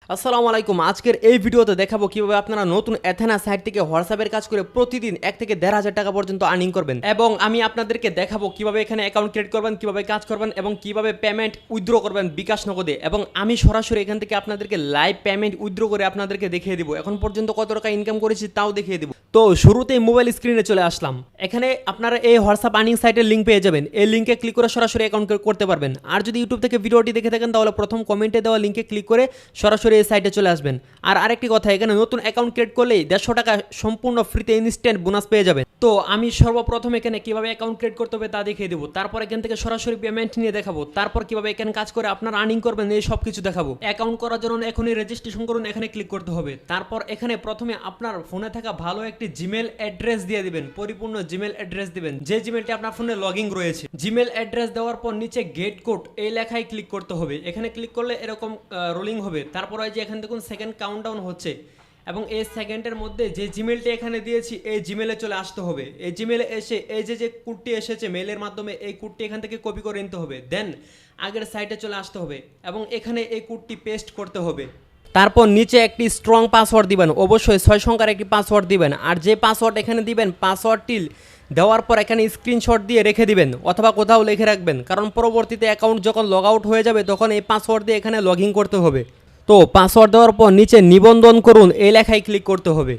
আসসালামু আলাইকুম। আজকের এই ভিডিওতে দেখাবো কিভাবে আপনারা নতুন এথেনা সাইট থেকে হোয়াটসঅ্যাপের কাজ করে প্রতিদিন 1 থেকে 1,500 টাকা পর্যন্ত আর্নিং করবেন, এবং আমি আপনাদেরকে দেখাবো কিভাবে এখানে অ্যাকাউন্ট ক্রিয়েট করবেন, কিভাবে কাজ করবেন এবং কিভাবে পেমেন্ট উইথড্র করবেন বিকাশ নগদে। এবং আমি সরাসরি এখান থেকে আপনাদেরকে লাইভ পেমেন্ট উইথড্র করে আপনাদেরকে দেখিয়ে দিব এখন পর্যন্ত কত টাকা ইনকাম করেছি তাও দেখিয়ে দিব। তো শুরুতেই মোবাইল স্ক্রিনে চলে আসলাম। এখানে আপনারা এই হোয়াটসঅ্যাপ আর্নিং সাইটের লিঙ্ক পেয়ে যাবেন। এই লিঙ্কে ক্লিক করে সরাসরি অ্যাকাউন্ট করতে পারবেন। আর যদি ইউটিউব থেকে ভিডিওটি দেখে থাকেন তাহলে প্রথম কমেন্টে দেওয়া লিঙ্কে ক্লিক করে সরাসরি এই সাইটে চলে আসবেন। আর আরেকটি কথা, এখানে নতুন অ্যাকাউন্ট ক্রিয়েট করলেই 150 টাকা সম্পূর্ণ ফ্রিতে ইনস্ট্যান্ট বোনাস পেয়ে যাবেন। তো আমি সর্বপ্রথম এখানে কিভাবে অ্যাকাউন্ট ক্রিয়েট করতে হবে তা দেখিয়ে দেবো, তারপর এখান থেকে সরাসরি পেমেন্ট নিয়ে দেখাবো, তারপর কিভাবে এখানে কাজ করে আপনার আর্নিং করবেন এই সব কিছু দেখাবো। অ্যাকাউন্ট করার জন্য এখনই রেজিস্ট্রেশন করুন, এখানে ক্লিক করতে হবে। তারপর এখানে প্রথমে আপনার ফোনে থাকা ভালো একটি জিমেল অ্যাড্রেস দিয়ে দিবেন, পরিপূর্ণ জিমেল অ্যাড্রেস দিবেন যে জিমেলটি আপনার ফোনে লগইন রয়েছে। জিমেল অ্যাড্রেস দেওয়ার পর নিচে গেট কোড এই লেখায় ক্লিক করতে হবে। এখানে ক্লিক করলে এরকম রোলিং হবে। তারপর এই যে এখানে দেখুন সেকেন্ড কাউন্টডাউন হচ্ছে, এবং এই সেকেন্ডের মধ্যে যে জিমেলটি এখানে দিয়েছি এই জিমেলে চলে আসতে হবে। এই জিমেলে এসে এই যে কোডটি এসেছে মেলের মাধ্যমে, এই কোডটি এখান থেকে কপি করে নিতে হবে। দেন আগের সাইটে চলে আসতে হবে এবং এখানে এই কোডটি পেস্ট করতে হবে। তারপর নিচে একটি স্ট্রং পাসওয়ার্ড দিবেন, অবশ্যই 6 সংখ্যার একটি পাসওয়ার্ড দিবেন। আর যে পাসওয়ার্ড এখানে দিবেন, পাসওয়ার্ডটি দেওয়ার পর এখানে স্ক্রিনশট দিয়ে রেখে দিবেন অথবা কোথাও লিখে রাখবেন, কারণ পরবর্তীতে অ্যাকাউন্ট যখন লগ আউট হয়ে যাবে তখন এই পাসওয়ার্ড দিয়ে এখানে লগ ইন করতে হবে। তো পাসওয়ার্ড দেওয়ার পর নিচে নিবন্ধন করুন এই লেখায় ক্লিক করতে হবে।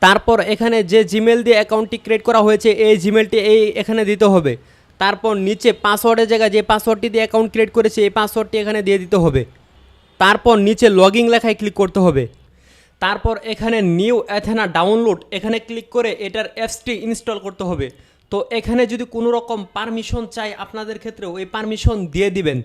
তারপর এখানে যে জিমেল দিয়ে অ্যাকাউন্টটি ক্রিয়েট করা হয়েছে এই জিমেলটি এখানে দিতে হবে। তারপর নিচে পাসওয়ার্ডের জায়গায় যে পাসওয়ার্ডটি দিয়ে অ্যাকাউন্ট ক্রিয়েট করেছে এই পাসওয়ার্ডটি এখানে দিয়ে দিতে হবে। তারপর নিচে লগইন লেখায় ক্লিক করতে হবে। তারপর এখানে নিউ এথেনা ডাউনলোড এখানে ক্লিক করে এটার অ্যাপসটি ইনস্টল করতে হবে। তো এখানে যদি কোনো রকম পারমিশন চাই আপনাদের ক্ষেত্রে ওই পারমিশন দিয়ে দিবেন।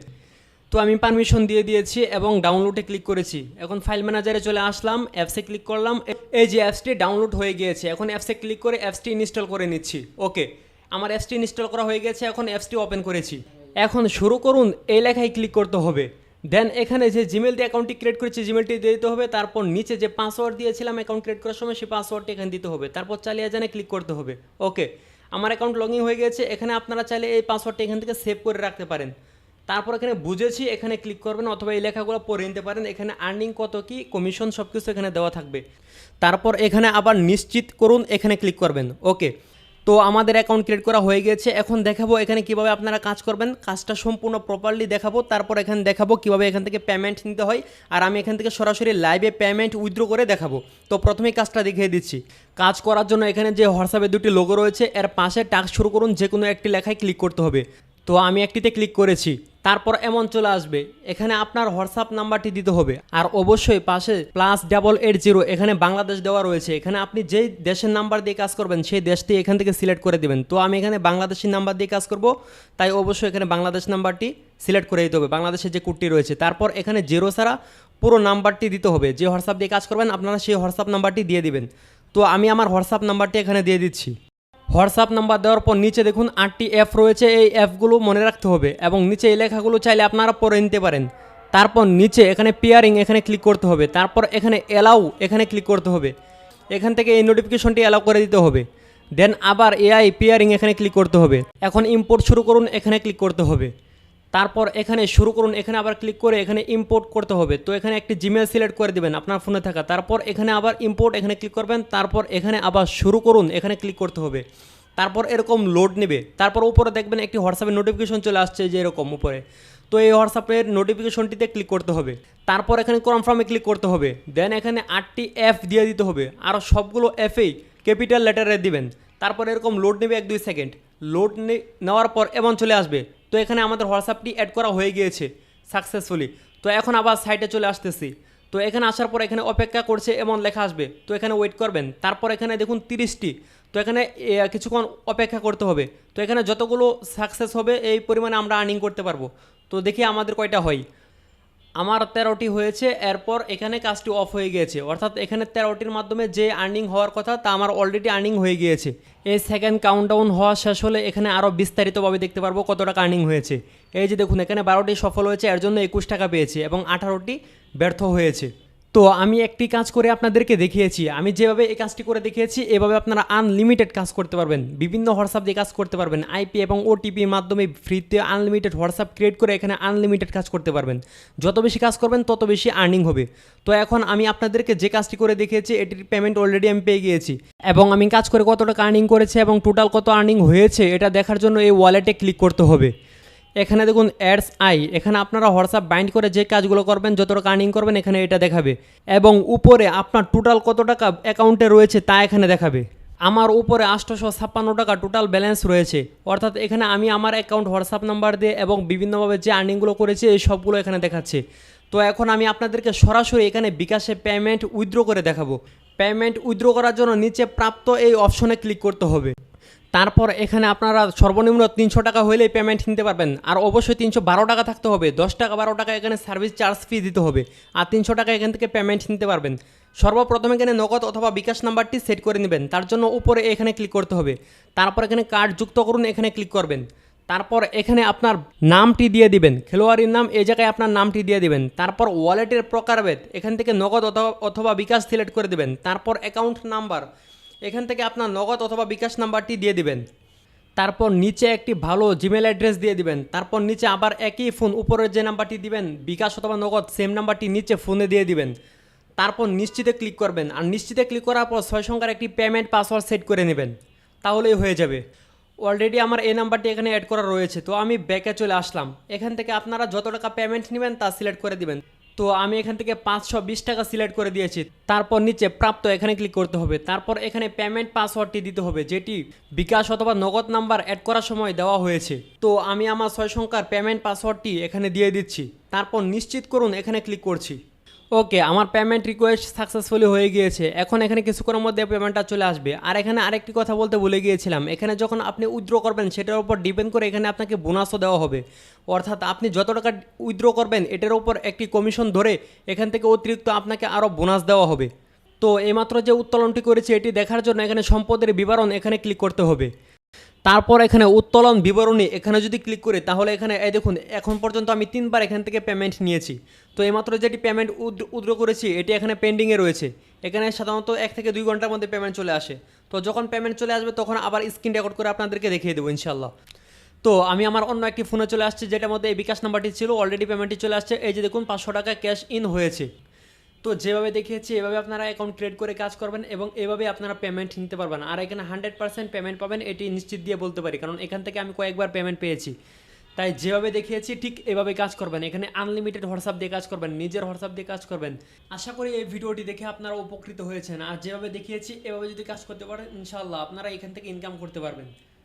তো আমি পারমিশন দিয়ে দিয়েছি এবং ডাউনলোডে ক্লিক করেছি। এখন ফাইল ম্যানেজারে চলে আসলাম, অ্যাপসে ক্লিক করলাম। এই যে অ্যাপসটি ডাউনলোড হয়ে গিয়েছে, এখন অ্যাপসে ক্লিক করে অ্যাপসটি ইনস্টল করে নিচ্ছি। ওকে, আমার অ্যাপসটি ইনস্টল করা হয়ে গেছে, এখন অ্যাপসটি ওপেন করেছি। এখন শুরু করুন এই লেখায় ক্লিক করতে হবে। দেন এখানে যে জিমেল দিয়ে অ্যাকাউন্টটি ক্রিয়েট করেছি জিমেলটি দিয়ে দিতে হবে। তারপর নিচে যে পাসওয়ার্ড দিয়েছিলাম অ্যাকাউন্ট ক্রিয়েট করার সময় সেই পাসওয়ার্ডটি এখানে দিতে হবে। তারপর চালিয়ে জানে ক্লিক করতে হবে। ওকে, আমার অ্যাকাউন্ট লগ ইন হয়ে গেছে। এখানে আপনারা চাইলে এই পাসওয়ার্ডটি এখান থেকে সেভ করে রাখতে পারেন। তারপর এখানে বুঝেছি এখানে ক্লিক করবেন অথবা এই লেখাগুলো পড়ে নিতে পারেন। এখানে আর্নিং কত কি কমিশন সব কিছু এখানে দেওয়া থাকবে। তারপর এখানে আবার নিশ্চিত করুন এখানে ক্লিক করবেন। ওকে, তো আমাদের অ্যাকাউন্ট ক্রিয়েট করা হয়ে গেছে। এখন দেখাবো এখানে কিভাবে আপনারা কাজ করবেন, কাজটা সম্পূর্ণ প্রপারলি দেখাবো। তারপর এখানে দেখাবো কিভাবে এখান থেকে পেমেন্ট নিতে হয়, আর আমি এখান থেকে সরাসরি লাইভে পেমেন্ট উইথড্র করে দেখাবো। তো প্রথমেই কাজটা দেখিয়ে দিচ্ছি। কাজ করার জন্য এখানে যে হোয়াটসঅ্যাপে দুটি লোগো রয়েছে এর পাশে টাস্ক শুরু করুন যে কোনো একটি লেখায় ক্লিক করতে হবে। তো আমি একটিতে ক্লিক করেছি। তারপর এমন চলে আসবে, এখানে আপনার হোয়াটসঅ্যাপ নাম্বারটি দিতে হবে। আর অবশ্যই পাশে +880 এখানে বাংলাদেশ দেওয়া রয়েছে। এখানে আপনি যেই দেশের নাম্বার দিয়ে কাজ করবেন সেই দেশটি এখান থেকে সিলেক্ট করে দেবেন। তো আমি এখানে বাংলাদেশি নাম্বার দিয়ে কাজ করব, তাই অবশ্যই এখানে বাংলাদেশ নাম্বারটি সিলেক্ট করে দিতে হবে, বাংলাদেশের যে কোডটি রয়েছে। তারপর এখানে 0 ছাড়া পুরো নাম্বারটি দিতে হবে। যে হোয়াটসঅ্যাপ দিয়ে কাজ করবেন আপনারা সেই হোয়াটসঅ্যাপ নাম্বারটি দিয়ে দিবেন। তো আমি আমার হোয়াটসঅ্যাপ নাম্বারটি এখানে দিয়ে দিচ্ছি। হোয়াটসঅ্যাপ নাম্বার দেওয়ার পর নিচে দেখুন 8টি অ্যাপ রয়েছে, এই অ্যাপগুলো মনে রাখতে হবে এবং নিচে এই লেখাগুলো চাইলে আপনারা পড়ে নিতে পারেন। তারপর নিচে এখানে পেয়ারিং এখানে ক্লিক করতে হবে। তারপর এখানে অ্যালাউ এখানে ক্লিক করতে হবে। এখান থেকে এই নোটিফিকেশনটি অ্যালাউ করে দিতে হবে। দেন আবার এআই পেয়ারিং এখানে ক্লিক করতে হবে। এখন ইম্পোর্ট শুরু করুন এখানে ক্লিক করতে হবে। তারপর এখানে শুরু করুন এখানে আবার ক্লিক করে এখানে ইম্পোর্ট করতে হবে। তো এখানে একটি জিমেল সিলেক্ট করে দিবেন আপনার ফোনে থাকা। তারপর এখানে আবার ইম্পোর্ট এখানে ক্লিক করবেন। তারপর এখানে আবার শুরু করুন এখানে ক্লিক করতে হবে। তারপর এরকম লোড নেবে। তারপর উপরে দেখবেন একটি হোয়াটসঅ্যাপের নোটিফিকেশন চলে আসছে যে এরকম উপরে। তো এই হোয়াটসঅ্যাপের নোটিফিকেশনটিতে ক্লিক করতে হবে। তারপর এখানে কনফার্মে ক্লিক করতে হবে। দেন এখানে 8টি অ্যাপ দিয়ে দিতে হবে, আর সবগুলো অ্যাপেই ক্যাপিটাল লেটারে দিবেন। তারপর এরকম লোড নেবে 1-2 সেকেন্ড। লোড নেওয়ার পর এমন চলে আসবে। তো এখানে আমাদের হোয়াটসঅ্যাপটি অ্যাড করা হয়ে গিয়েছে সাকসেসফুলি। তো এখন আবার সাইটে চলে আসতেছি। তো এখানে আসার পর এখানে অপেক্ষা করছে এমন লেখা আসবে, তো এখানে ওয়েট করবেন। তারপর এখানে দেখুন 30টি, তো এখানে কিছুক্ষণ অপেক্ষা করতে হবে। তো এখানে যতগুলো সাকসেস হবে এই পরিমাণে আমরা আর্নিং করতে পারবো। তো দেখি আমাদের কয়টা হয়। আমার 13টি হয়েছে। এরপর এখানে কাজটি অফ হয়ে গিয়েছে, অর্থাৎ এখানে 13টির মাধ্যমে যে আর্নিং হওয়ার কথা তা আমার অলরেডি আর্নিং হয়ে গিয়েছে। এই সেকেন্ড কাউন্টডাউন হওয়া শেষ হলে এখানে আরও বিস্তারিতভাবে দেখতে পারবো কত টাকা আর্নিং হয়েছে। এই যে দেখুন এখানে 12টি সফল হয়েছে, এর জন্য 21 টাকা পেয়েছি এবং 18টি ব্যর্থ হয়েছে। তো আমি একটি কাজ করে আপনাদেরকে দেখিয়েছি, আমি যেভাবে এই কাজটি করে দেখিয়েছি এভাবে আপনারা আনলিমিটেড কাজ করতে পারবেন, বিভিন্ন হোয়াটসঅ্যাপ দিয়ে কাজ করতে পারবেন, আইপি এবং ওটিপির মাধ্যমে ফ্রিতে আনলিমিটেড হোয়াটসঅ্যাপ ক্রিয়েট করে এখানে আনলিমিটেড কাজ করতে পারবেন। যত বেশি কাজ করবেন তত বেশি আর্নিং হবে। তো এখন আমি আপনাদেরকে যে কাজটি করে দেখিয়েছি এটির পেমেন্ট অলরেডি আমি পেয়ে গিয়েছি, এবং আমি কাজ করে কত টাকা আর্নিং করেছি এবং টোটাল কত আর্নিং হয়েছে এটা দেখার জন্য এই ওয়ালেটে ক্লিক করতে হবে। এখানে দেখুন অ্যাডস আই, এখানে আপনারা হোয়াটসঅ্যাপ বাইন্ড করে যে কাজগুলো করবেন, যত টাকা আর্নিং করবেন এখানে এটা দেখাবে, এবং উপরে আপনার টোটাল কত টাকা অ্যাকাউন্টে রয়েছে তা এখানে দেখাবে। আমার উপরে 856 টাকা টোটাল ব্যালেন্স রয়েছে, অর্থাৎ এখানে আমি আমার অ্যাকাউন্ট হোয়াটসঅ্যাপ নাম্বার দিয়ে এবং বিভিন্নভাবে যে আর্নিংগুলো করেছি এই সবগুলো এখানে দেখাচ্ছে। তো এখন আমি আপনাদেরকে সরাসরি এখানে বিকাশে পেমেন্ট উইথড্র করে দেখাবো। পেমেন্ট উইথড্র করার জন্য নিচে প্রাপ্ত এই অপশনে ক্লিক করতে হবে। তারপর এখানে আপনারা সর্বনিম্ন 300 টাকা হলেই পেমেন্ট নিতে পারবেন, আর অবশ্যই 312 টাকা থাকতে হবে। 10 টাকা 12 টাকা এখানে সার্ভিস চার্জ ফি দিতে হবে, আর 300 টাকা এখান থেকে পেমেন্ট নিতে পারবেন। সর্বপ্রথমে এখানে নগদ অথবা বিকাশ নাম্বারটি সেট করে নেবেন, তার জন্য উপরে এখানে ক্লিক করতে হবে। তারপর এখানে কার্ড যুক্ত করুন, এখানে ক্লিক করবেন। তারপর এখানে আপনার নামটি দিয়ে দিবেন, খেলোয়াড়ির নাম, এই জায়গায় আপনার নামটি দিয়ে দিবেন। তারপর ওয়ালেটের প্রকারভেদ এখান থেকে নগদ অথবা বিকাশ সিলেক্ট করে দেবেন। তারপর অ্যাকাউন্ট নাম্বার এখান থেকে আপনার নগদ অথবা বিকাশ নাম্বারটি দিয়ে দিবেন। তারপর নিচে একটি ভালো জিমেল অ্যাড্রেস দিয়ে দিবেন। তারপর নিচে আবার একই ফোন, উপরের যে নাম্বারটি দিবেন বিকাশ অথবা নগদ, সেম নাম্বারটি নিচে ফোনে দিয়ে দিবেন। তারপর নিশ্চিতে ক্লিক করবেন, আর নিশ্চিতে ক্লিক করার পর 6 সংখ্যার একটি পেমেন্ট পাসওয়ার্ড সেট করে নেবেন, তাহলেই হয়ে যাবে। অলরেডি আমার এই নাম্বারটি এখানে অ্যাড করা রয়েছে, তো আমি ব্যাকে চলে আসলাম। এখান থেকে আপনারা যত টাকা পেমেন্ট নেবেন তা সিলেক্ট করে দিবেন। তো আমি এখান থেকে 520 টাকা সিলেক্ট করে দিয়েছি। তারপর নিচে প্রাপ্ত এখানে ক্লিক করতে হবে। তারপর এখানে পেমেন্ট পাসওয়ার্ডটি দিতে হবে, যেটি বিকাশ অথবা নগদ নাম্বার অ্যাড করার সময় দেওয়া হয়েছে। তো আমি আমার 6 সংখ্যার পেমেন্ট পাসওয়ার্ডটি এখানে দিয়ে দিচ্ছি। তারপর নিশ্চিত করুন, এখানে ক্লিক করছি। ওকে, আমার পেমেন্ট রিকোয়েস্ট সাকসেসফুলি হয়ে গিয়েছে। এখন এখানে কিছুক্ষণের মধ্যে পেমেন্টটা চলে আসবে। আর এখানে আরেকটি কথা বলতে ভুলে গিয়েছিলাম, এখানে যখন আপনি উইথড্র করবেন সেটার উপর ডিপেন্ড করে এখানে আপনাকে বোনাসও দেওয়া হবে, অর্থাৎ আপনি যত টাকা উইথড্র করবেন এটার উপর একটি কমিশন ধরে এখান থেকে অতিরিক্ত আপনাকে আরও বোনাস দেওয়া হবে। তো এইমাত্র যে উত্তোলনটি করেছি এটি দেখার জন্য এখানে সম্পদের বিবরণ এখানে ক্লিক করতে হবে। তারপর এখানে উত্তোলন বিবরণী এখানে যদি ক্লিক করি তাহলে এখানে এই দেখুন এখন পর্যন্ত আমি 3বার এখান থেকে পেমেন্ট নিয়েছি। তো এইমাত্র যেটি পেমেন্ট উইথড্র করেছি এটি এখানে পেন্ডিংয়ে রয়েছে। এখানে সাধারণত 1 থেকে 2 ঘন্টার মধ্যে পেমেন্ট চলে আসে। তো যখন পেমেন্ট চলে আসবে তখন আবার স্ক্রিন রেকর্ড করে আপনাদেরকে দেখিয়ে দেবো ইনশাল্লাহ। তো আমি আমার অন্য একটি ফোনে চলে আসছি, যেটার মধ্যে এই বিকাশ নাম্বারটি ছিল, অলরেডি পেমেন্টটি চলে আসছে। এই যে দেখুন 500 টাকা ক্যাশ ইন হয়েছে। তো যেভাবে দেখিয়েছি এভাবে আপনারা অ্যাকাউন্ট ক্রিয়েট করে কাজ করবেন এবং এভাবে আপনারা পেমেন্ট নিতে পারবেন। আর এখানে 100% পেমেন্ট পাবেন এটি নিশ্চিত দিয়ে বলতে পারি, কারণ এখান থেকে আমি কয়েকবার পেমেন্ট পেয়েছি। তাই যেভাবে দেখিয়েছি ঠিক এভাবে কাজ করবেন। এখানে আনলিমিটেড হোয়াটসঅ্যাপ দিয়ে কাজ করবেন, নিজের হোয়াটসঅ্যাপ দিয়ে কাজ করবেন। আশা করি এই ভিডিওটি দেখে আপনারা উপকৃত হয়েছেন। আর যেভাবে দেখিয়েছি এভাবে যদি কাজ করতে পারেন ইনশাআল্লাহ আপনারা এখান থেকে ইনকাম করতে পারবেন।